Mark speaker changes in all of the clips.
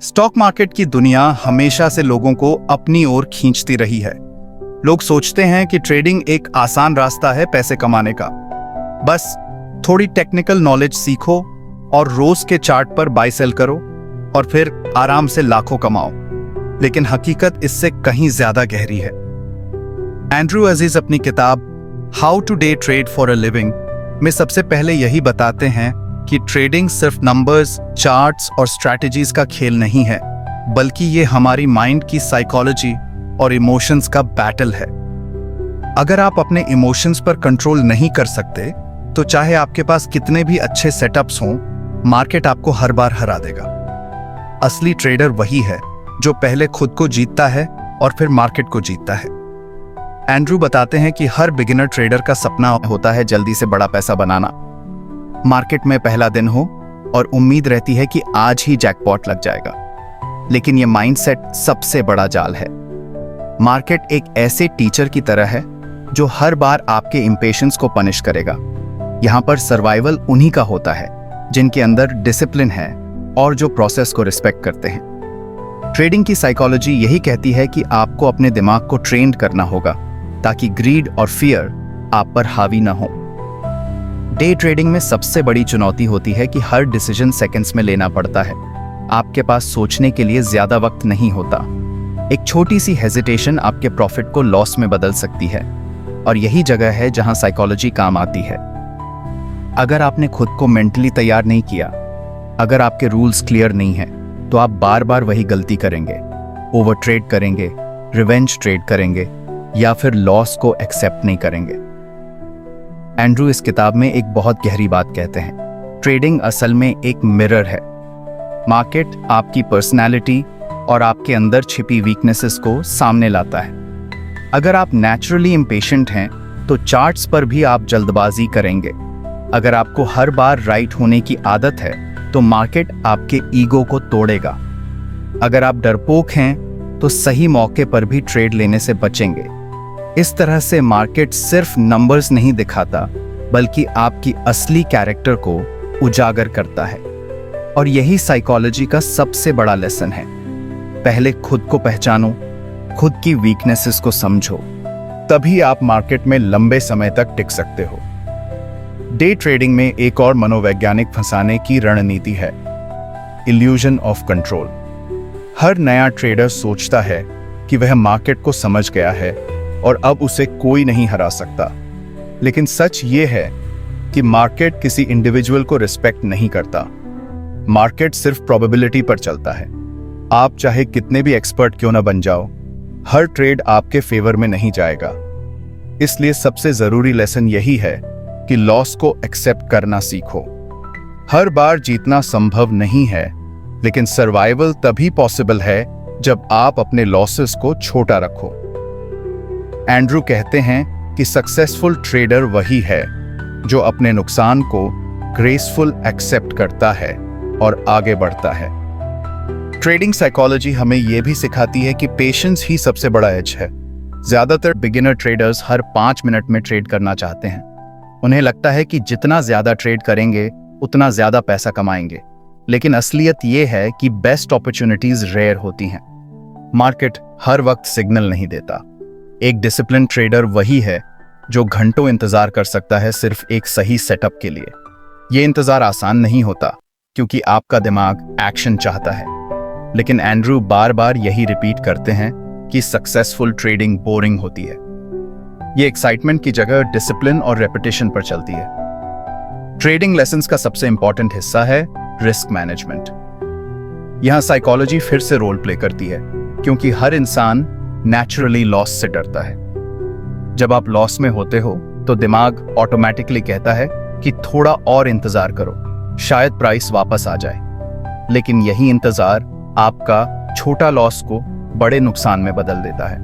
Speaker 1: Stock market की दुनिया हमेशा से लोगों को अपनी ओर खींचती रही है। लोग सोचते हैं कि ट्रेडिंग एक आसान रास्ता है पैसे कमाने का। बस थोड़ी टेक्निकल नॉलेज सीखो और रोज के चार्ट पर बाय सेल करो और फिर आराम से लाखों कमाओ। लेकिन हकीकत इससे कहीं ज्यादा गहरी है। एंड्रू अजीज अपनी किताब how to day trade for a living में सबसे पहले यही बताते हैं कि ट्रेडिंग सिर्फ नंबर्स, चार्ट्स और स्ट्रैटेजीज का खेल नहीं है, बल्कि ये हमारी माइंड की साइकोलॉजी और इमोशंस का बैटल है। अगर आप अपने इमोशंस पर कंट्रोल नहीं कर सकते, तो चाहे आपके पास कितने भी अच्छे सेटअप्स हों, मार्केट आपको हर बार हरा देगा। असली ट्रेडर वही है जो पहले खुद को जीतता है और फिर मार्केट को जीतता है। एंड्रू बताते हैं कि हर बिगिनर ट्रेडर का सपना होता है जल्दी से बड़ा पैसा बनाना। मार्केट में पहला दिन हो और उम्मीद रहती है कि आज ही जैकपॉट लग जाएगा। लेकिन यह माइंडसेट सबसे बड़ा जाल है। मार्केट एक ऐसे टीचर की तरह है जो हर बार आपके इंपेशेंस को पनिश करेगा। यहां पर सर्वाइवल उन्हीं का होता है जिनके अंदर डिसिप्लिन है और जो प्रोसेस को रिस्पेक्ट करते हैं। ट्रेडिंग की साइकोलॉजी यही कहती है कि आपको अपने दिमाग को ट्रेन करना होगा ताकि ग्रीड और फियर आप पर हावी ना हो। डे ट्रेडिंग में सबसे बड़ी चुनौती होती है कि हर डिसीजन सेकंड्स में लेना पड़ता है। आपके पास सोचने के लिए ज्यादा वक्त नहीं होता। एक छोटी सी हेजिटेशन आपके प्रॉफिट को लॉस में बदल सकती है, और यही जगह है जहां साइकोलॉजी काम आती है। अगर आपने खुद को मेंटली तैयार नहीं किया, अगर आपके रूल्स क्लियर नहीं हैं, तो आप बार बार वही गलती करेंगे। ओवर ट्रेड करेंगे, रिवेंज ट्रेड करेंगे, या फिर लॉस को एक्सेप्ट नहीं करेंगे। एंड्रू इस किताब में एक बहुत गहरी बात कहते हैं। ट्रेडिंग असल में एक मिरर है। मार्केट आपकी पर्सनैलिटी और आपके अंदर छिपी वीकनेसेस को सामने लाता है। अगर आप नेचुरली इम्पेशेंट हैं, तो चार्ट्स पर भी आप जल्दबाजी करेंगे। अगर आपको हर बार राइट होने की आदत है, तो मार्केट आपके ईगो को तोड़ेगा। अगर आप डरपोक हैं, तो सही मौके पर भी ट्रेड लेने से बचेंगे। इस तरह से मार्केट सिर्फ नंबर्स नहीं दिखाता, बल्कि आपकी असली कैरेक्टर को उजागर करता है। और यही साइकोलॉजी का सबसे बड़ा लेसन है। पहले खुद को पहचानो, खुद की वीकनेसेस को समझो, तभी आप मार्केट में लंबे समय तक टिक सकते हो। डे ट्रेडिंग में एक और मनोवैज्ञानिक फंसाने की रणनीति है, इल्यूजन ऑफ कंट्रोल। हर नया ट्रेडर सोचता है कि वह मार्केट को समझ गया है और अब उसे कोई नहीं हरा सकता। लेकिन सच ये है कि मार्केट किसी इंडिविजुअल को रिस्पेक्ट नहीं करता। मार्केट सिर्फ प्रोबेबिलिटी पर चलता है। आप चाहे कितने भी एक्सपर्ट क्यों ना बन जाओ, हर ट्रेड आपके फेवर में नहीं जाएगा। इसलिए सबसे जरूरी लेसन यही है कि लॉस को एक्सेप्ट करना सीखो। हर बार जीतना संभव नहीं है, लेकिन सर्वाइवल तभी पॉसिबल है जब आप अपने लॉसेस को छोटा रखो। एंड्रू कहते हैं कि सक्सेसफुल ट्रेडर वही है जो अपने नुकसान को ग्रेसफुल एक्सेप्ट करता है और आगे बढ़ता है। ट्रेडिंग साइकोलॉजी हमें यह भी सिखाती है कि पेशेंस ही सबसे बड़ा एज है। ज्यादातर बिगिनर ट्रेडर्स हर 5 मिनट में ट्रेड करना चाहते हैं। उन्हें लगता है कि जितना ज्यादा ट्रेड करेंगे, उतना ज्यादा पैसा कमाएंगे। लेकिन असलियत यह है कि बेस्ट अपॉर्चुनिटीज रेयर होती हैं। मार्केट हर वक्त सिग्नल नहीं देता। एक डिसिप्लिन ट्रेडर वही है जो घंटों इंतजार कर सकता है सिर्फ एक सही सेटअप के लिए। यह इंतजार आसान नहीं होता, क्योंकि आपका दिमाग एक्शन चाहता है। लेकिन एंड्रू बार बार यही रिपीट करते हैं कि सक्सेसफुल ट्रेडिंग बोरिंग होती है। यह एक्साइटमेंट की जगह डिसिप्लिन और रेपिटेशन पर चलती है। ट्रेडिंग लेसन्स का सबसे इंपॉर्टेंट हिस्सा है रिस्क मैनेजमेंट। यहां साइकोलॉजी फिर से रोल प्ले करती है, क्योंकि हर इंसान नेचुरली लॉस से डरता है। जब आप लॉस में होते हो, तो दिमाग ऑटोमेटिकली कहता है कि थोड़ा और इंतजार करो, शायद प्राइस वापस आ जाए। लेकिन यही इंतजार आपका छोटा लॉस को बड़े नुकसान में बदल देता है।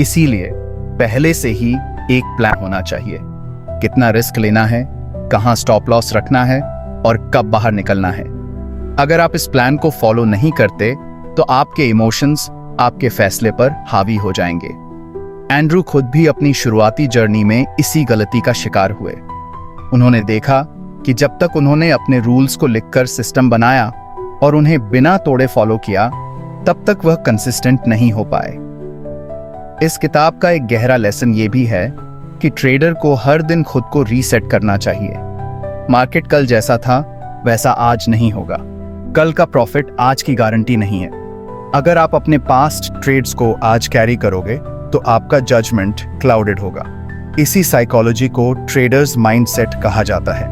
Speaker 1: इसीलिए पहले से ही एक प्लान होना चाहिए। कितना रिस्क लेना है, कहां स्टॉप लॉस रखना है और कब बाहर निकलना है। अगर आप इस प्लान को फॉलो नहीं करते, तो आपके इमोशंस आपके फैसले पर हावी हो जाएंगे। एंड्रू खुद भी अपनी शुरुआती जर्नी में इसी गलती का शिकार हुए। उन्होंने देखा कि जब तक उन्होंने अपने रूल्स को लिखकर सिस्टम बनाया, और उन्हें बिना तोड़े फॉलो किया, तब तक वह कंसिस्टेंट नहीं हो पाए। इस किताब का एक गहरा लेसन ये भी है कि ट्रेडर को हर दिन खुद को रीसेट करना चाहिए। मार्केट कल जैसा था वैसा आज नहीं होगा। कल का प्रॉफिट आज की गारंटी नहीं है। अगर आप अपने पास्ट ट्रेड्स को आज कैरी करोगे तो आपका जजमेंट क्लाउडेड होगा। इसी साइकोलॉजी को ट्रेडर्स माइंडसेट कहा जाता है।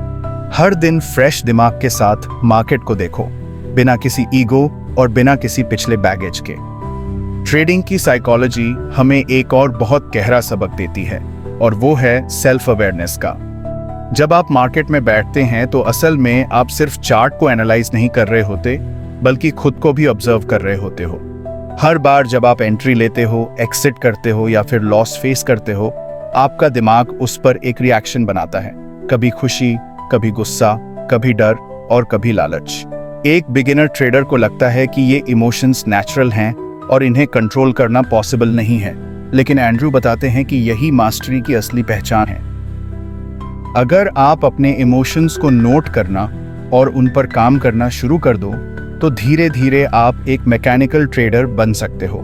Speaker 1: हर दिन फ्रेश दिमाग के साथ मार्केट को देखो, बिना किसी ईगो और बिना किसी पिछले बैगेज के। ट्रेडिंग की साइकोलॉजी हमें एक और बहुत गहरा सबक देती है, और वो है सेल्फ अवेयरनेस का। जब आप मार्केट में बैठते हैं तो असल में आप सिर्फ चार्ट को एनालाइज नहीं कर रहे होते, बल्कि खुद को भी ऑब्जर्व कर रहे होते हो। हर बार जब आप एंट्री लेते हो, एक्सिट करते हो या फिर लॉस फेस करते हो, आपका दिमाग उस पर एक रिएक्शन बनाता है। कभी खुशी, कभी गुस्सा, कभी डर और कभी लालच। एक बिगिनर ट्रेडर को लगता है कि ये इमोशंस नेचुरल हैं और इन्हें कंट्रोल करना पॉसिबल नहीं है, लेकिन एंड्रू बताते हैं कि यही मास्टरी की असली पहचान है। अगर आप अपने इमोशंस को नोट करना और उन पर काम करना शुरू कर दो तो धीरे धीरे आप एक मैकेनिकल ट्रेडर बन सकते हो।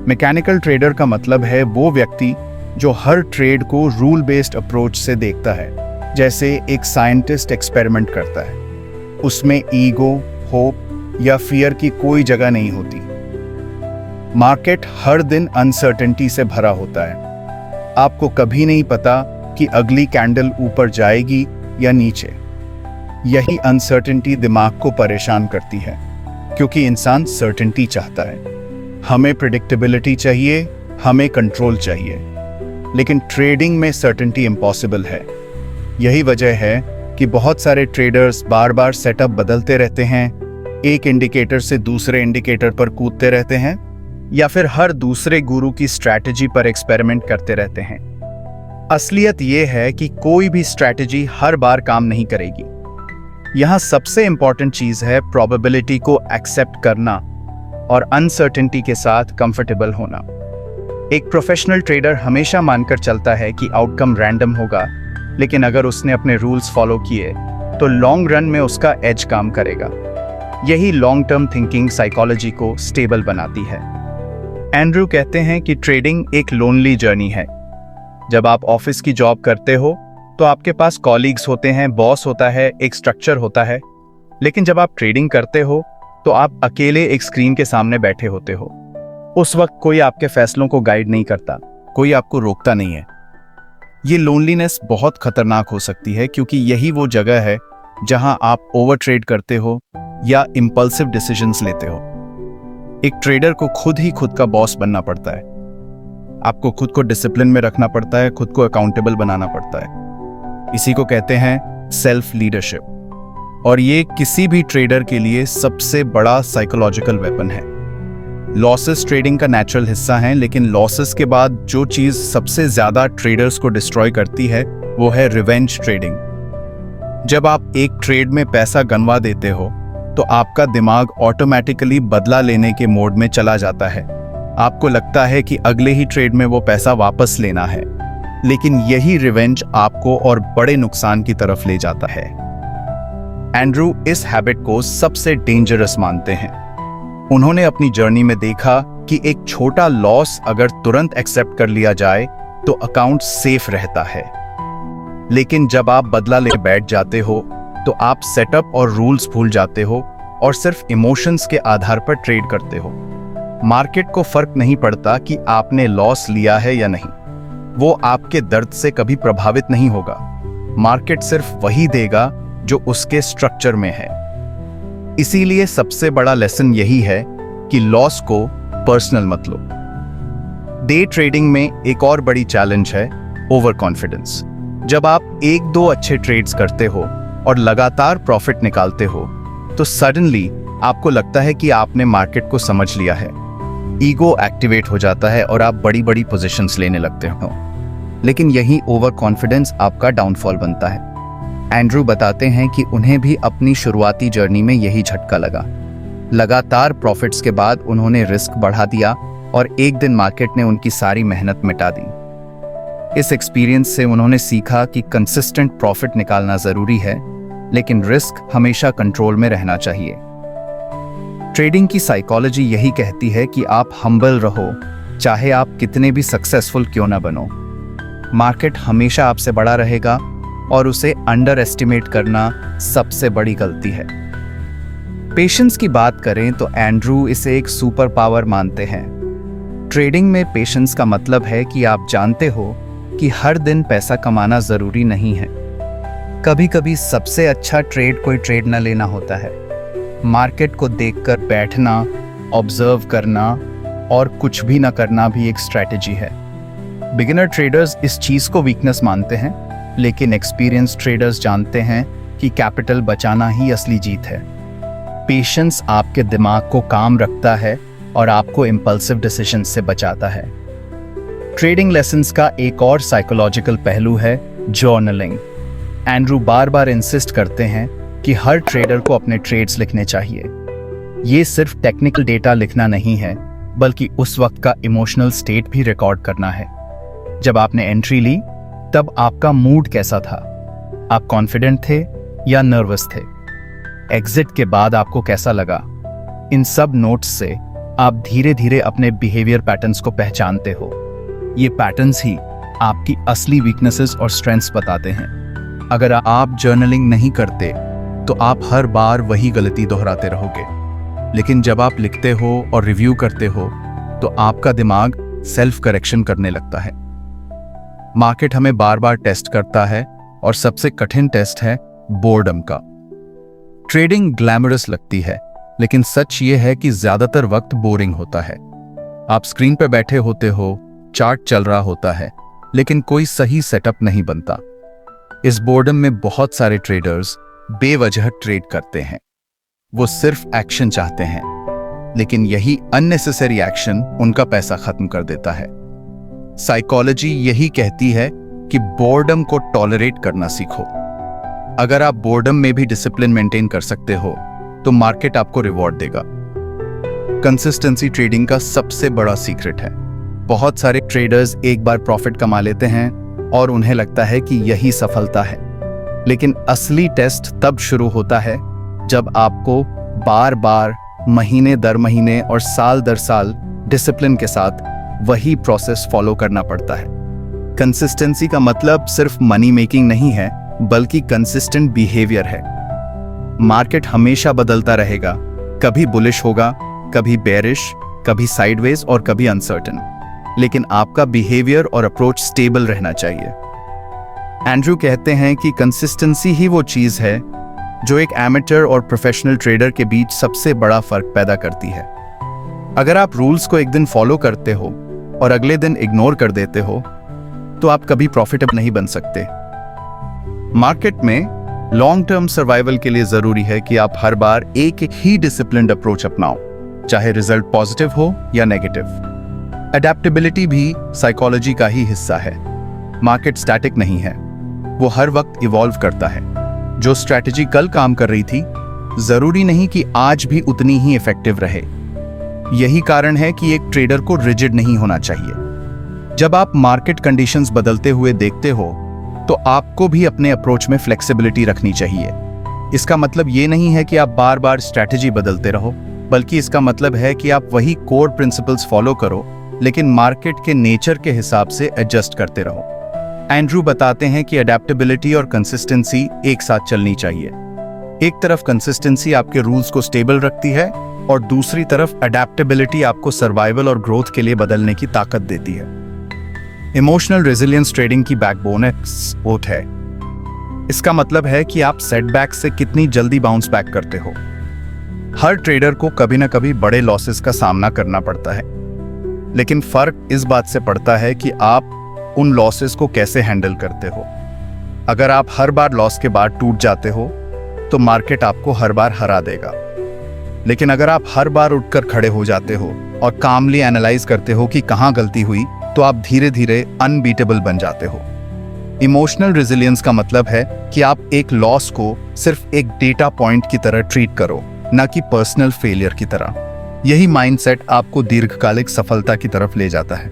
Speaker 1: मैकेनिकल ट्रेडर का मतलब है वो व्यक्ति जो हर ट्रेड को रूल बेस्ड अप्रोच से देखता है, जैसे एक साइंटिस्ट एक्सपेरिमेंट करता है। उसमें ईगो, होप या फियर की कोई जगह नहीं होती। मार्केट हर दिन अनसर्टेनिटी से भरा होता है। आपको कभी नहीं पता कि अगली कैंडल ऊपर जाएगी या नीचे। यही अनसर्टेनिटी दिमाग को परेशान करती है, क्योंकि इंसान सर्टेनिटी चाहता है। हमें प्रेडिक्टेबिलिटी चाहिए, हमें कंट्रोल चाहिए, लेकिन ट्रेडिंग में सर्टेनिटी इम्पॉसिबल है। यही वजह है कि बहुत सारे ट्रेडर्स बार बार सेटअप बदलते रहते हैं, एक इंडिकेटर से दूसरे इंडिकेटर पर कूदते रहते हैं, या फिर हर दूसरे गुरु की स्ट्रैटेजी पर एक्सपेरिमेंट करते रहते हैं। असलियत यह है कि कोई भी स्ट्रैटेजी हर बार काम नहीं करेगी। यहां सबसे इंपॉर्टेंट चीज है प्रोबेबिलिटी को एक्सेप्ट करना और अनसर्टेनिटी के साथ कंफर्टेबल होना। एक प्रोफेशनल ट्रेडर हमेशा मानकर चलता है कि आउटकम रैंडम होगा, लेकिन अगर उसने अपने रूल्स फॉलो किए तो लॉन्ग रन में उसका एज काम करेगा। यही लॉन्ग टर्म थिंकिंग साइकोलॉजी को स्टेबल बनाती है। एंड्रू कहते हैं कि ट्रेडिंग एक लोनली जर्नी है। जब आप ऑफिस की जॉब करते हो तो आपके पास कॉलीग्स होते हैं, बॉस होता है, एक स्ट्रक्चर होता है। लेकिन जब आप ट्रेडिंग करते हो तो आप अकेले एक स्क्रीन के सामने बैठे होते हो। उस वक्त कोई आपके फैसलों को गाइड नहीं करता, कोई आपको रोकता नहीं है। ये लोनलीनेस बहुत खतरनाक हो सकती है, क्योंकि यही वो जगह है जहां आप ओवर ट्रेड करते हो या इंपल्सिव डिसीजंस लेते हो। एक ट्रेडर को खुद ही खुद का बॉस बनना पड़ता है। आपको खुद को डिसिप्लिन में रखना पड़ता है, खुद को अकाउंटेबल बनाना पड़ता है। इसी को कहते हैं सेल्फ लीडरशिप, और ये किसी भी ट्रेडर के लिए सबसे बड़ा साइकोलॉजिकल वेपन है। लॉसेस ट्रेडिंग का नेचुरल हिस्सा हैं, लेकिन लॉसेस के बाद जो चीज सबसे ज्यादा ट्रेडर्स को डिस्ट्रॉय करती है वो है रिवेंज ट्रेडिंग। जब आप एक ट्रेड में पैसा गंवा देते हो तो आपका दिमाग ऑटोमेटिकली बदला लेने के मोड में चला जाता है। आपको लगता है कि अगले ही ट्रेड में वो पैसा वापस लेना है, लेकिन यही रिवेंज आपको और बड़े नुकसान की तरफ ले जाता है। एंड्रू इस हैबिट को सबसे डेंजरस मानते हैं। उन्होंने अपनी जर्नी में देखा कि एक छोटा लॉस अगर तुरंत एक्सेप्ट कर लिया जाए तो अकाउंट सेफ रहता है, लेकिन जब आप बदला ले बैठ जाते हो तो आप सेटअप और रूल्स भूल जाते हो और सिर्फ इमोशंस के आधार पर ट्रेड करते हो। मार्केट को फर्क नहीं पड़ता कि आपने लॉस लिया है या नहीं, वो आपके दर्द से कभी प्रभावित नहीं होगा। मार्केट सिर्फ वही देगा जो उसके स्ट्रक्चर में है। इसीलिए सबसे बड़ा लेसन यही है कि लॉस को पर्सनल मत लो। डे ट्रेडिंग में एक और बड़ी चैलेंज है ओवर कॉन्फिडेंस। जब आप एक दो अच्छे ट्रेड्स करते हो और लगातार प्रॉफिट निकालते हो तो सडनली आपको लगता है कि आपने मार्केट को समझ लिया है। ईगो एक्टिवेट हो जाता है और आप बड़ी बड़ी पोजीशंस लेने लगते हो, लेकिन यही ओवर कॉन्फिडेंस आपका डाउनफॉल बनता है। एंड्रू बताते हैं कि उन्हें भी अपनी शुरुआती जर्नी में यही झटका लगा। लगातार प्रॉफिट्स के बाद उन्होंने रिस्क बढ़ा दिया और एक दिन मार्केट ने उनकी सारी मेहनत मिटा दी। इस एक्सपीरियंस से उन्होंने सीखा कि कंसिस्टेंट प्रॉफिट निकालना जरूरी है, लेकिन रिस्क हमेशा कंट्रोल में रहना चाहिए। ट्रेडिंग की साइकोलॉजी यही कहती है कि आप हम्बल रहो, चाहे आप कितने भी सक्सेसफुल क्यों ना बनो। मार्केट हमेशा आपसे बड़ा रहेगा और उसे अंडर एस्टिमेट करना सबसे बड़ी गलती है। पेशेंस की बात करें तो एंड्रू इसे एक सुपर पावर मानते हैं। ट्रेडिंग में पेशेंस का मतलब है कि आप जानते हो कि हर दिन पैसा कमाना जरूरी नहीं है। कभी कभी सबसे अच्छा ट्रेड कोई ट्रेड न लेना होता है। मार्केट को देखकर बैठना, ऑब्जर्व करना और कुछ भी न करना भी एक स्ट्रैटेजी है। बिगिनर ट्रेडर्स इस चीज को वीकनेस मानते हैं, लेकिन एक्सपीरियंस ट्रेडर्स जानते हैं कि कैपिटल बचाना ही असली जीत है। पेशेंस आपके दिमाग को काम रखता है और आपको इंपल्सिव डिसीजन से बचाता है। ट्रेडिंग लेसन्स का एक और साइकोलॉजिकल पहलू है जर्नलिंग। एंड्रू बार बार इंसिस्ट करते हैं कि हर ट्रेडर को अपने ट्रेड्स लिखने चाहिए। ये सिर्फ टेक्निकल डेटा लिखना नहीं है, बल्कि उस वक्त का इमोशनल स्टेट भी रिकॉर्ड करना है। जब आपने एंट्री ली तब आपका मूड कैसा था? आप कॉन्फिडेंट थे या नर्वस थे? एग्जिट के बाद आपको कैसा लगा? इन सब नोट्स से आप धीरे धीरे अपने बिहेवियर पैटर्न्स को पहचानते हो। ये पैटर्न्स ही आपकी असली वीकनेसेस और स्ट्रेंथ्स बताते हैं। अगर आप जर्नलिंग नहीं करते तो आप हर बार वही गलती दोहराते रहोगे, लेकिन जब आप लिखते हो और रिव्यू करते हो तो आपका दिमाग सेल्फ करेक्शन करने लगता है। मार्केट हमें बार बार टेस्ट करता है और सबसे कठिन टेस्ट है बोर्डम का। ट्रेडिंग ग्लैमरस लगती है, लेकिन सच ये है कि ज्यादातर वक्त बोरिंग होता है। आप स्क्रीन पर बैठे होते हो, चार्ट चल रहा होता है, लेकिन कोई सही सेटअप नहीं बनता। इस बोर्डम में बहुत सारे ट्रेडर्स बेवजह ट्रेड करते हैं। वो सिर्फ एक्शन चाहते हैं, लेकिन यही अननेसेसरी एक्शन उनका पैसा खत्म कर देता है। साइकोलॉजी यही कहती है कि बोर्डम को टॉलरेट करना सीखो। अगर आप बोर्डम में भी डिसिप्लिन मेंटेन कर सकते हो तो मार्केट आपको रिवॉर्ड देगा। कंसिस्टेंसी ट्रेडिंग का सबसे बड़ा सीक्रेट है। बहुत सारे ट्रेडर्स एक बार प्रॉफिट कमा लेते हैं और उन्हें लगता है कि यही सफलता है, लेकिन असली टेस्ट तब शुरू होता है जब आपको बार बार, महीने दर महीने और साल दर साल डिसिप्लिन के साथ वही प्रोसेस फॉलो करना पड़ता है। कंसिस्टेंसी का मतलब सिर्फ मनी मेकिंग नहीं है, बल्कि कंसिस्टेंट बिहेवियर है। मार्केट हमेशा बदलता रहेगा, कभी बुलिश होगा, कभी बेरिश, कभी साइडवेज और कभी अनसर्टेन, लेकिन आपका बिहेवियर और अप्रोच स्टेबल रहना चाहिए। एंड्रू कहते हैं कि कंसिस्टेंसी ही वो चीज है जो एक एमेटर और प्रोफेशनल ट्रेडर के बीच सबसे बड़ा फर्क पैदा करती है। अगर आप रूल्स को एक दिन फॉलो करते हो और अगले दिन इग्नोर कर देते हो तो आप कभी प्रॉफिटेबल नहीं बन सकते। मार्केट में लॉन्ग टर्म सर्वाइवल के लिए जरूरी है कि आप हर बार एक ही डिसिप्लिन्ड अप्रोच अपनाओ, चाहे रिजल्ट पॉजिटिव हो या नेगेटिव। अडेप्टेबिलिटी भी साइकोलॉजी का ही हिस्सा है। मार्केट स्टैटिक नहीं है, वो हर वक्त इवॉल्व करता है। जो स्ट्रैटेजी कल काम कर रही थी, जरूरी नहीं कि आज भी उतनी ही इफेक्टिव रहे। यही कारण है कि एक ट्रेडर को रिजिड नहीं होना चाहिए। जब आप मार्केट कंडीशंस बदलते हुए देखते हो तो आपको भी अपने अप्रोच में फ्लेक्सिबिलिटी रखनी चाहिए। इसका मतलब ये नहीं है कि आप बार बार स्ट्रैटेजी बदलते रहो, बल्कि इसका मतलब है कि आप वही कोर प्रिंसिपल्स फॉलो करो, लेकिन मार्केट के नेचर के हिसाब से एडजस्ट करते रहो। एंड्रू बताते हैं कि अडेप्टेबिलिटी और कंसिस्टेंसी एक साथ चलनी चाहिए। एक तरफ कंसिस्टेंसी आपके रूल्स को स्टेबल रखती है और दूसरी तरफ अडेप्टेबिलिटी आपको सर्वाइवल और ग्रोथ के लिए बदलने की ताकत देती है। इमोशनल रेजिलियंस ट्रेडिंग की बैकबोन है। इसका मतलब है कि आप सेटबैक से कितनी जल्दी बाउंस बैक करते हो। हर ट्रेडर को कभी ना कभी बड़े लॉसेस का सामना करना पड़ता है, लेकिन फर्क इस बात से पड़ता है कि आप उन लॉसेस को कैसे हैंडल करते हो। अगर आप हर बार लॉस के बाद टूट जाते हो तो मार्केट आपको हर बार हरा देगा, लेकिन अगर आप हर बार उठकर खड़े हो जाते हो और कामली एनालाइज करते हो कि कहां गलती हुई, तो आप धीरे धीरे अनबीटेबल बन जाते हो। इमोशनल रेजिलियंस का मतलब है कि आप एक लॉस को सिर्फ एक डेटा पॉइंट की तरह ट्रीट करो, न कि पर्सनल फेलियर की तरह। यही माइंडसेट आपको दीर्घकालिक सफलता की तरफ ले जाता है।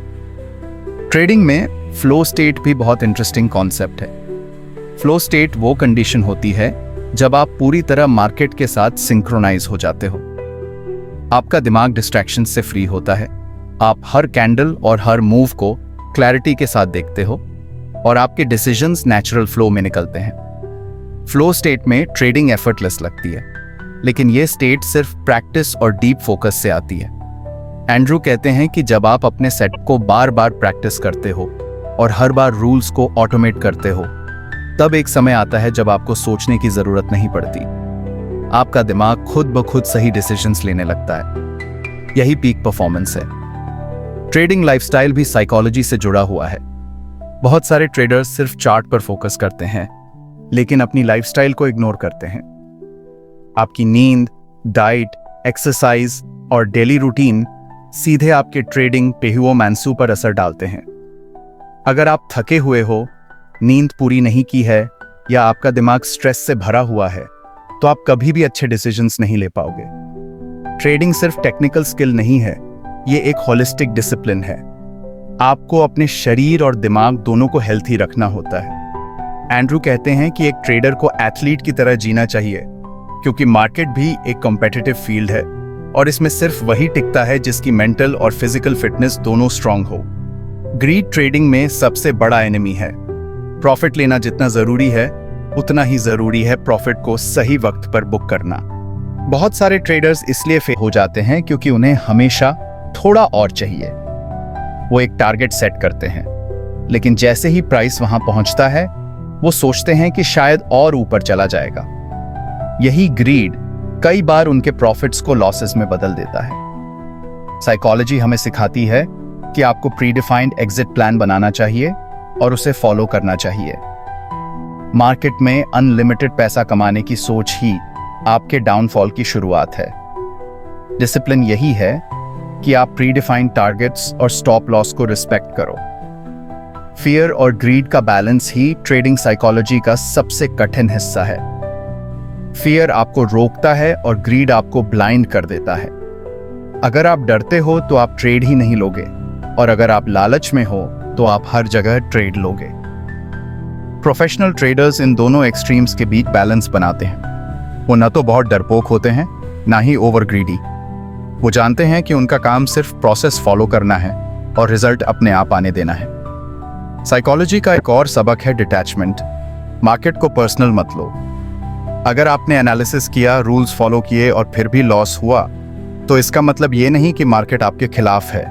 Speaker 1: ट्रेडिंग में फ्लो स्टेट भी बहुत इंटरेस्टिंग कॉन्सेप्ट है। फ्लो स्टेट वो कंडीशन होती है जब आप पूरी तरह मार्केट के साथ सिंक्रोनाइज हो जाते हो। आपका दिमाग डिस्ट्रैक्शन से फ्री होता है। आप हर कैंडल और हर मूव को क्लैरिटी के साथ देखते हो और आपके डिसीजंस नेचुरल फ्लो में निकलते हैं। फ्लो स्टेट में ट्रेडिंग एफर्टलेस लगती है, लेकिन यह स्टेट सिर्फ प्रैक्टिस और डीप फोकस से आती है। एंड्रू कहते हैं कि जब आप अपने सेट को बार बार प्रैक्टिस करते हो और हर बार रूल्स को ऑटोमेट करते हो, तब एक समय आता है जब आपको सोचने की जरूरत नहीं पड़ती। आपका दिमाग खुद ब खुद सही डिसीजंस लेने लगता है। यही पीक परफॉर्मेंस है। ट्रेडिंग लाइफस्टाइल भी साइकोलॉजी से जुड़ा हुआ है। बहुत सारे ट्रेडर्स सिर्फ चार्ट पर फोकस करते हैं, लेकिन अपनी लाइफस्टाइल को इग्नोर करते हैं। आपकी नींद, डाइट, एक्सरसाइज और डेली रूटीन सीधे आपके ट्रेडिंग पेहुओ-मांसू पर असर डालते हैं। अगर आप थके हुए हो, नींद पूरी नहीं की है या आपका दिमाग स्ट्रेस से भरा हुआ है, तो आप कभी भी अच्छे डिसीजंस नहीं ले पाओगे। ट्रेडिंग सिर्फ टेक्निकल स्किल नहीं है, ये एक होलिस्टिक डिसिप्लिन है। आपको अपने शरीर और दिमाग दोनों को हेल्थी रखना होता है। एंड्रू कहते हैं कि एक ट्रेडर को एथलीट की तरह जीना चाहिए, क्योंकि मार्केट भी एक कॉम्पिटिटिव फील्ड है और इसमें सिर्फ वही टिकता है जिसकी मेंटल और फिजिकल फिटनेस दोनों स्ट्रांग हो। ग्रीड ट्रेडिंग में सबसे बड़ा एनिमी है। प्रॉफिट लेना जितना जरूरी है, उतना ही जरूरी है प्रॉफिट को सही वक्त पर बुक करना। बहुत सारे ट्रेडर्स इसलिए फेल हो जाते हैं क्योंकि उन्हें हमेशा थोड़ा और चाहिए। वो एक टारगेट सेट करते हैं, लेकिन जैसे ही प्राइस वहां पहुंचता है, वो सोचते हैं कि शायद और ऊपर चला जाएगा। यही ग्रीड कई बार उनके प्रॉफिट्स को लॉसेस में बदल देता है। साइकोलॉजी हमें सिखाती है कि आपको प्रीडिफाइंड एग्जिट प्लान बनाना चाहिए और उसे फॉलो करना चाहिए। मार्केट में अनलिमिटेड पैसा कमाने की सोच ही आपके डाउनफॉल की शुरुआत है। डिसिप्लिन यही है कि आप प्रीडिफाइंड टारगेट्स और स्टॉप लॉस को रिस्पेक्ट करो। फियर और ग्रीड का बैलेंस ही ट्रेडिंग साइकोलॉजी का सबसे कठिन हिस्सा है। फियर आपको रोकता है और ग्रीड आपको ब्लाइंड कर देता है। अगर आप डरते हो तो आप ट्रेड ही नहीं लोगे, और अगर आप लालच में हो तो आप हर जगह ट्रेड लोगे। प्रोफेशनल ट्रेडर्स इन दोनों एक्सट्रीम्स के बीच बैलेंस बनाते हैं। वो न तो बहुत डरपोक होते हैं, ना ही ओवर ग्रीडी। वो जानते हैं कि उनका काम सिर्फ प्रोसेस फॉलो करना है और रिजल्ट अपने आप आने देना है। साइकोलॉजी का एक और सबक है डिटैचमेंट। मार्केट को पर्सनल मत लो। अगर आपने एनालिसिस किया, रूल्स फॉलो किए और फिर भी लॉस हुआ, तो इसका मतलब ये नहीं कि मार्केट आपके खिलाफ है।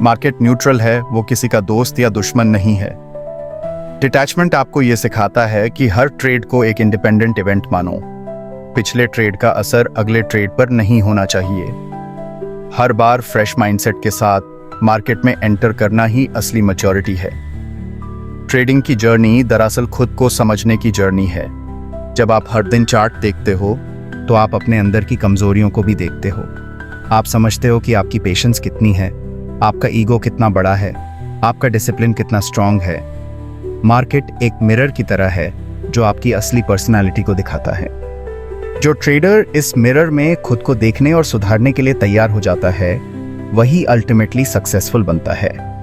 Speaker 1: मार्केट न्यूट्रल है, वो किसी का दोस्त या दुश्मन नहीं है। डिटैचमेंट आपको यह सिखाता है कि हर ट्रेड को एक इंडिपेंडेंट इवेंट मानो। पिछले ट्रेड का असर अगले ट्रेड पर नहीं होना चाहिए। हर बार फ्रेश माइंडसेट के साथ मार्केट में एंटर करना ही असली मैच्योरिटी है। ट्रेडिंग की जर्नी दरअसल खुद को समझने की जर्नी है। जब आप हर दिन चार्ट देखते हो, तो आप अपने अंदर की कमजोरियों को भी देखते हो। आप समझते हो कि आपकी पेशेंस कितनी है, आपका ईगो कितना बड़ा है, आपका डिसिप्लिन कितना स्ट्रांग है। मार्केट एक मिरर की तरह है जो आपकी असली पर्सनालिटी को दिखाता है। जो ट्रेडर इस मिरर में खुद को देखने और सुधारने के लिए तैयार हो जाता है, वही अल्टीमेटली सक्सेसफुल बनता है।